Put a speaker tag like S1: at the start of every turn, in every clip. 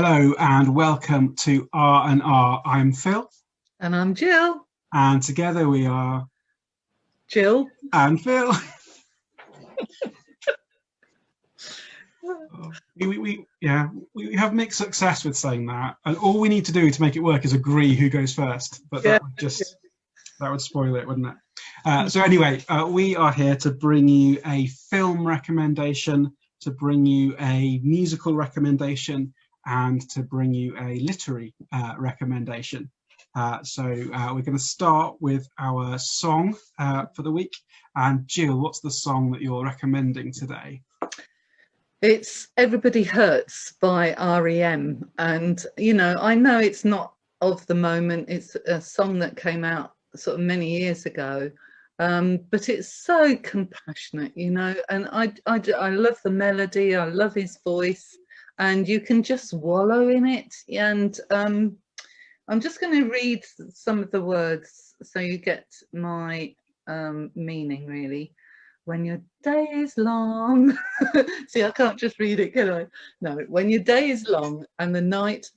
S1: Hello and welcome to R&R. I'm Phil,
S2: And I'm Jill.
S1: and together we are
S2: Jill.
S1: and Phil. we have mixed success with saying that, and all we need to do to make it work is agree who goes first. But
S2: Yeah.
S1: that would spoil it, wouldn't it? So anyway, we are here to bring you a film recommendation, to bring you a musical recommendation, and to bring you a literary recommendation. So we're going to start with our song for the week. And Jill, what's the song that you're recommending today?
S2: It's Everybody Hurts by REM. And, you know it's not of the moment. It's a song that came out sort of many years ago. But it's so compassionate, and I love the melody. I love his voice. And you can just wallow in it. And I'm just going to read some of the words so you get my meaning, really. When your day is long. See, I can't just read it, can I? No, when your day is long and the night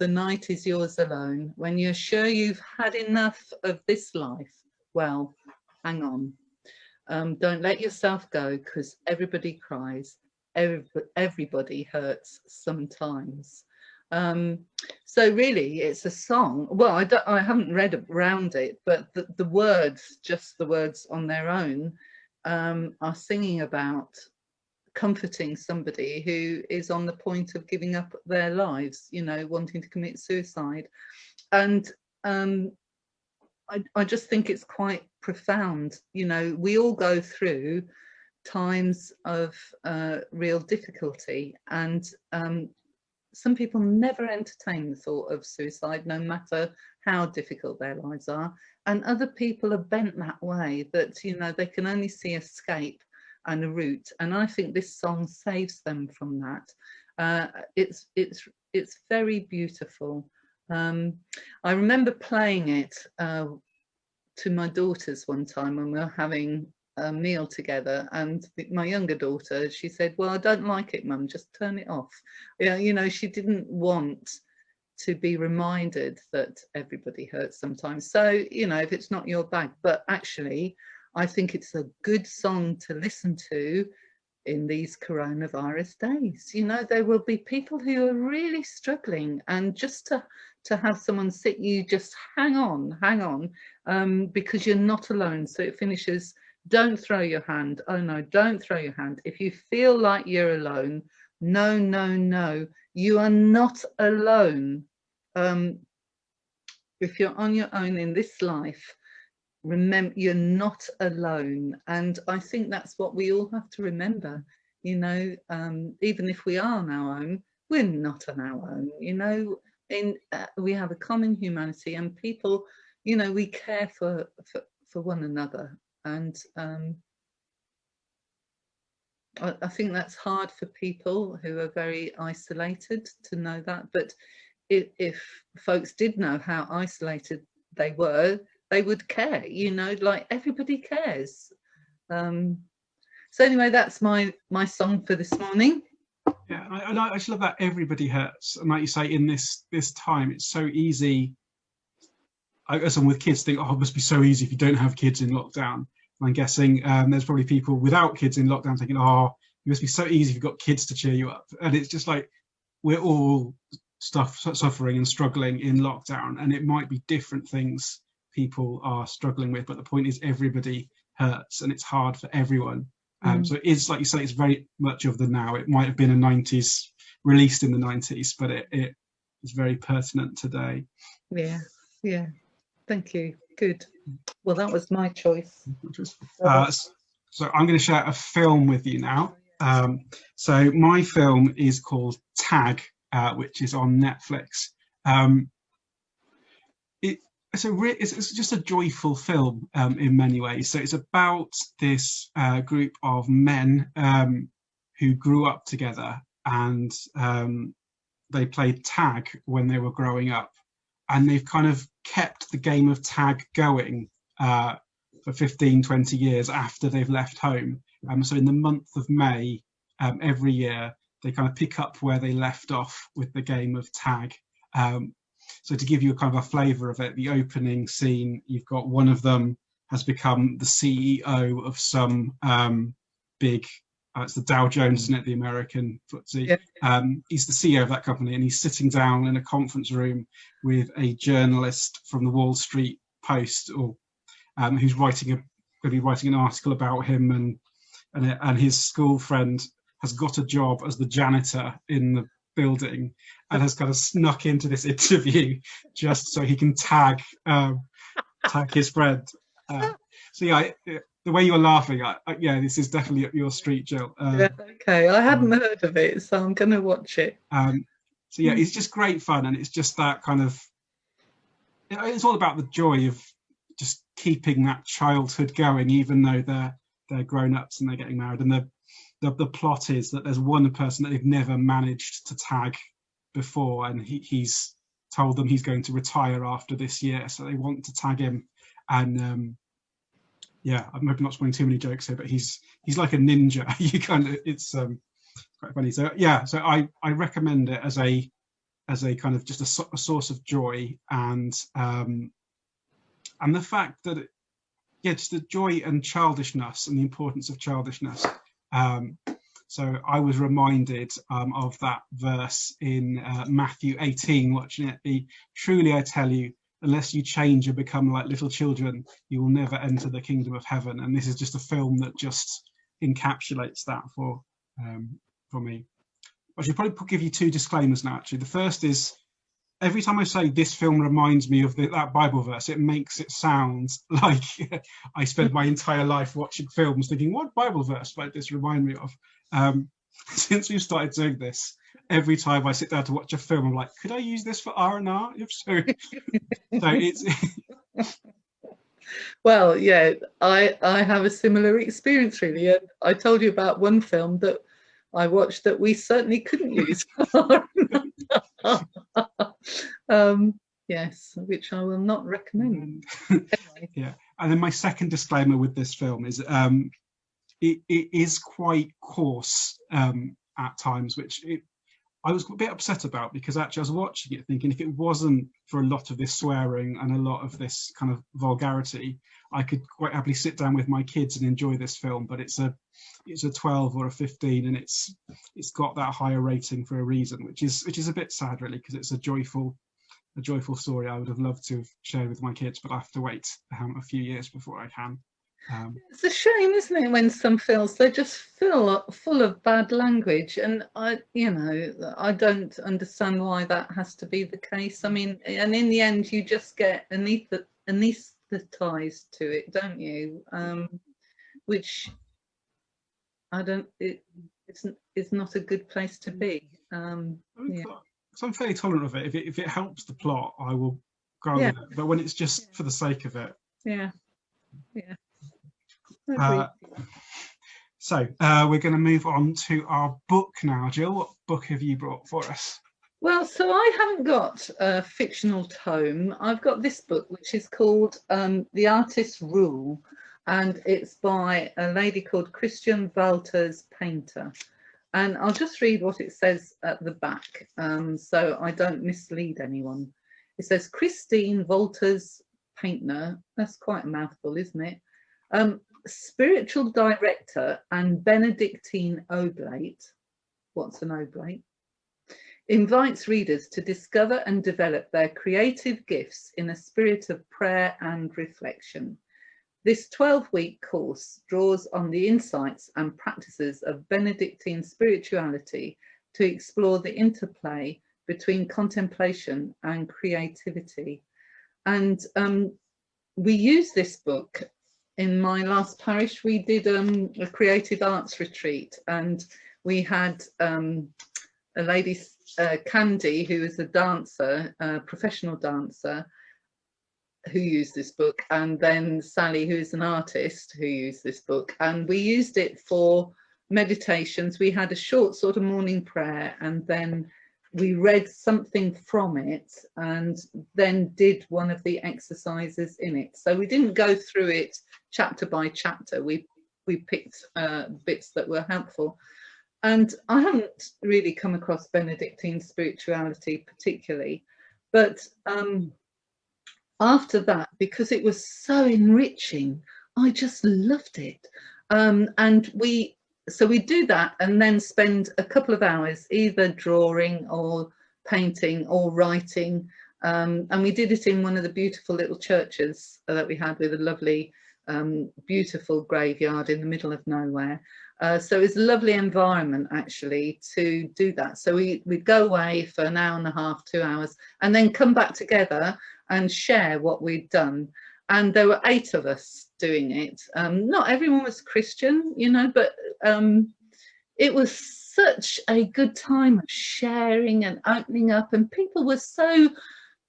S2: is yours alone. When you're sure you've had enough of this life, well, hang on. Don't let yourself go, because everybody cries. Everybody hurts sometimes. So really, it's a song. Well, I haven't read around it, but the words, just the words on their own, are singing about comforting somebody who is on the point of giving up their lives, wanting to commit suicide. And I just think it's quite profound. We all go through times of real difficulty, and some people never entertain the thought of suicide, no matter how difficult their lives are. And other people are bent that way, that they can only see escape and a route. And I think this song saves them from that. It's very beautiful. I remember playing it to my daughters one time when we were having a meal together, and my younger daughter, she said, well, I don't like it, Mum, just turn it off. She didn't want to be reminded that everybody hurts sometimes. So if it's not your bag. But actually, I think it's a good song to listen to in these coronavirus days. There will be people who are really struggling, and just to have someone sit you, just hang on, because you're not alone. So it finishes, don't throw your hand. Oh no, don't throw your hand. If you feel like you're alone, no, you are not alone. If you're on your own in this life, remember, you're not alone. And I think that's what we all have to remember. Even if we are on our own, we're not on our own. We have a common humanity, and people, we care for one another. And I think that's hard for people who are very isolated to know that. But if folks did know how isolated they were, they would care, like everybody cares. So anyway, that's my song for this morning.
S1: Yeah, I just love that everybody hurts. And like you say, in this time, it's so easy. I guess someone with kids think, oh, it must be so easy if you don't have kids in lockdown. And I'm guessing there's probably people without kids in lockdown thinking, oh, it must be so easy if you've got kids to cheer you up. And it's just like, we're all suffering and struggling in lockdown, and it might be different things people are struggling with, but the point is everybody hurts, and it's hard for everyone. So it is, like you say, it's very much of the now. It might have been a 90s, released in the 90s, but it is very pertinent today.
S2: Yeah, thank you. Good. Well, that was my choice.
S1: So I'm going to share a film with you now. So my film is called Tag, which is on Netflix. It's just a joyful film in many ways. So it's about this group of men who grew up together, and they played tag when they were growing up, and they've kind of kept the game of tag going for 15-20 years after they've left home. So in the month of May every year, they kind of pick up where they left off with the game of tag. So to give you a kind of a flavour of it, the opening scene, you've got one of them has become the CEO of some big, it's the Dow Jones, isn't it, the American FTSE?
S2: Yeah.
S1: He's the CEO of that company, and he's sitting down in a conference room with a journalist from the Wall Street Post, or who's going to be writing an article about him, and his school friend has got a job as the janitor in the building and has kind of snuck into this interview just so he can tag his friend. So yeah, the way you're laughing, yeah, this is definitely up your street, Jill.
S2: Yeah, okay, I hadn't heard of it, so I'm going to watch it.
S1: So yeah, it's just great fun, and it's just that kind of, it's all about the joy of just keeping that childhood going, even though they're grown-ups and they're getting married. And the plot is that there's one person that they've never managed to tag before, and he's told them he's going to retire after this year, so they want to tag him. And yeah, I'm hoping not spoiling too many jokes here, but he's like a ninja. You kind of, it's quite funny. So yeah, so I recommend it as a kind of just a source of joy, and the fact that just the joy and childishness and the importance of childishness. So I was reminded of that verse in Matthew 18, watching it. Truly I tell you, unless you change and become like little children, you will never enter the kingdom of heaven. And this is just a film that just encapsulates that for me. I should probably give you two disclaimers now, actually. The first is, every time I say this film reminds me of that Bible verse, it makes it sound like I spent my entire life watching films thinking, what Bible verse might this remind me of? Since we've started doing this, every time I sit down to watch a film, I'm like, could I use this for R&R? If so, so it's...
S2: Well, yeah, I have a similar experience, really. And I told you about one film that I watched that we certainly couldn't use for yes, which I will not recommend. Anyway.
S1: Yeah, and then my second disclaimer with this film is it is quite coarse at times, which I was a bit upset about, because actually I was watching it thinking, if it wasn't for a lot of this swearing and a lot of this kind of vulgarity, I could quite happily sit down with my kids and enjoy this film. But it's a 12 or a 15, and it's got that higher rating for a reason, which is a bit sad, really, because it's a joyful story I would have loved to have shared with my kids, but I have to wait a few years before I can.
S2: It's a shame, isn't it, when some films, they just full of bad language, and I don't understand why that has to be the case. I mean, and in the end, you just get anaesthetised to it, don't you? Which I don't. It's not a good place to be. Yeah.
S1: So I'm fairly tolerant of it. If it helps the plot, I will go with it. But when it's just for the sake of it,
S2: yeah.
S1: So we're going to move on to our book now. Jill, what book have you brought for us?
S2: Well, so I haven't got a fictional tome. I've got this book, which is called The Artist's Rule, and it's by a lady called Christian Walters Painter. And I'll just read what it says at the back, so I don't mislead anyone. It says, Christine Walters Painter, that's quite a mouthful, isn't it? Spiritual director and Benedictine oblate, what's an oblate? Invites readers to discover and develop their creative gifts in a spirit of prayer and reflection. This 12-week course draws on the insights and practices of Benedictine spirituality to explore the interplay between contemplation and creativity. And we use this book in my last parish. We did a creative arts retreat, and we had a lady, Candy, who is a dancer, a professional dancer, who used this book, and then Sally, who is an artist, who used this book, and we used it for meditations. We had a short sort of morning prayer, and then we read something from it, and then did one of the exercises in it. So we didn't go through it chapter by chapter. We picked bits that were helpful. and I haven't really come across Benedictine spirituality particularly, but after that, because it was so enriching, I just loved it. And we do that and then spend a couple of hours either drawing or painting or writing. And we did it in one of the beautiful little churches that we had, with a lovely, beautiful graveyard in the middle of nowhere. So it's a lovely environment actually to do that. So we'd go away for an hour and a half, 2 hours, and then come back together and share what we'd done. And there were 8 of us doing it. Not everyone was Christian, you know, but it was such a good time of sharing and opening up, and people were so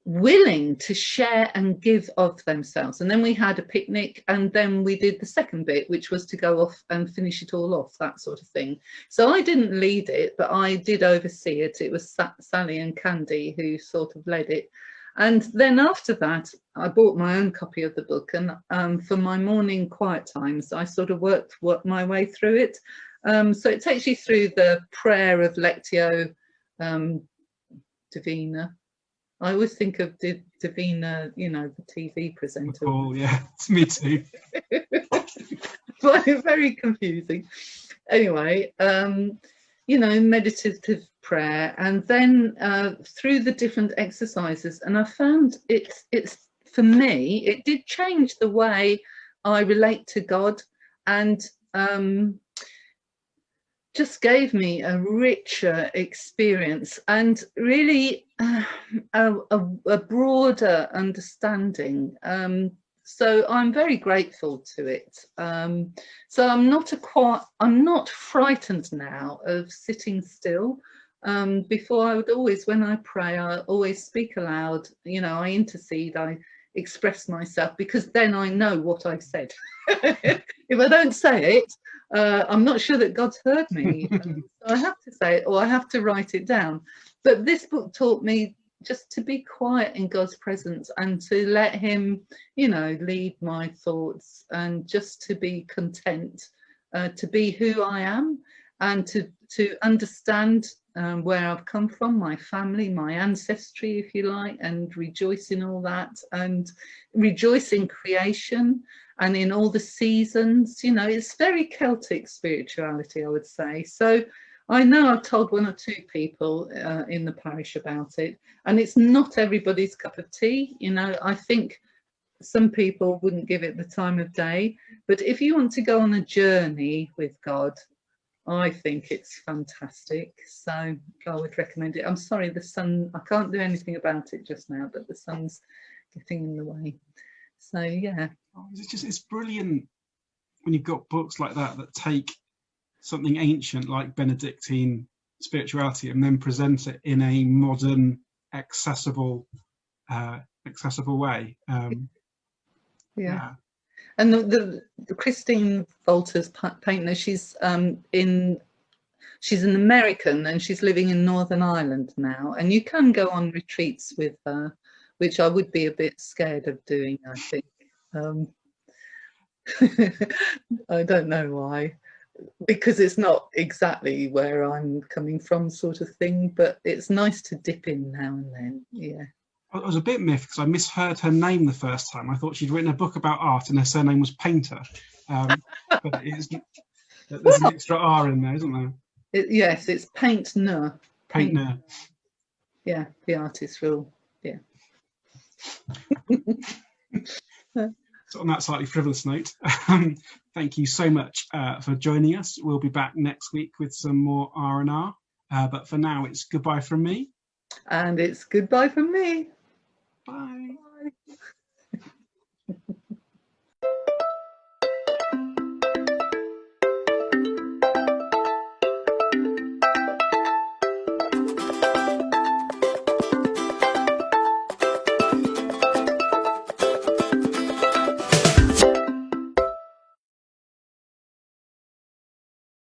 S2: willing to share and give of themselves. And then we had a picnic, and then we did the second bit, which was to go off and finish it all off, that sort of thing. So I didn't lead it, but I did oversee it. It was Sally and Candy who sort of led it. And then after that, I bought my own copy of the book, and for my morning quiet times, I sort of worked my way through it. So it takes you through the prayer of Lectio Divina. I always think of Divina, you know, the TV presenter.
S1: Oh, yeah, it's me too.
S2: But very confusing. Anyway, you know, meditative prayer, and then through the different exercises, and I found it's for me, it did change the way I relate to God, and just gave me a richer experience and really a broader understanding. So I'm very grateful to it. So I'm not frightened now of sitting still. Before, I would always, when I pray, I always speak aloud. You know, I intercede, I express myself, because then I know what I've said. If I don't say it, I'm not sure that God's heard me. So I have to say it, or I have to write it down. But this book taught me just to be quiet in God's presence and to let him, you know, lead my thoughts, and just to be content, to be who I am, and to understand where I've come from, my family, my ancestry, if you like, and rejoice in all that, and rejoice in creation and in all the seasons. You know, it's very Celtic spirituality, I would say. So I know I've told 1 or 2 people in the parish about it, and it's not everybody's cup of tea. You know, I think some people wouldn't give it the time of day, but if you want to go on a journey with God, I think it's fantastic. So I would recommend it. I'm sorry, the sun, I can't do anything about it just now, but the sun's getting in the way. So yeah.
S1: It's brilliant when you've got books like that take something ancient like Benedictine spirituality and then present it in a modern, accessible way. Yeah.
S2: And the Christine Walters painter, she's an American, and she's living in Northern Ireland now. And you can go on retreats with her, which I would be a bit scared of doing, I think. I don't know why, because it's not exactly where I'm coming from, sort of thing, but it's nice to dip in now and then. Yeah.
S1: I was a bit miffed because I misheard her name the first time. I thought she'd written a book about art and her surname was Painter. But there's an extra R in there, isn't there?
S2: Yes, it's Paintner.
S1: Paintner.
S2: Yeah, the artist rule. Yeah.
S1: So on that slightly frivolous note, thank you so much for joining us. We'll be back next week with some more R&R. But for now, it's goodbye from me.
S2: And it's goodbye from me.
S1: Bye.
S2: Bye.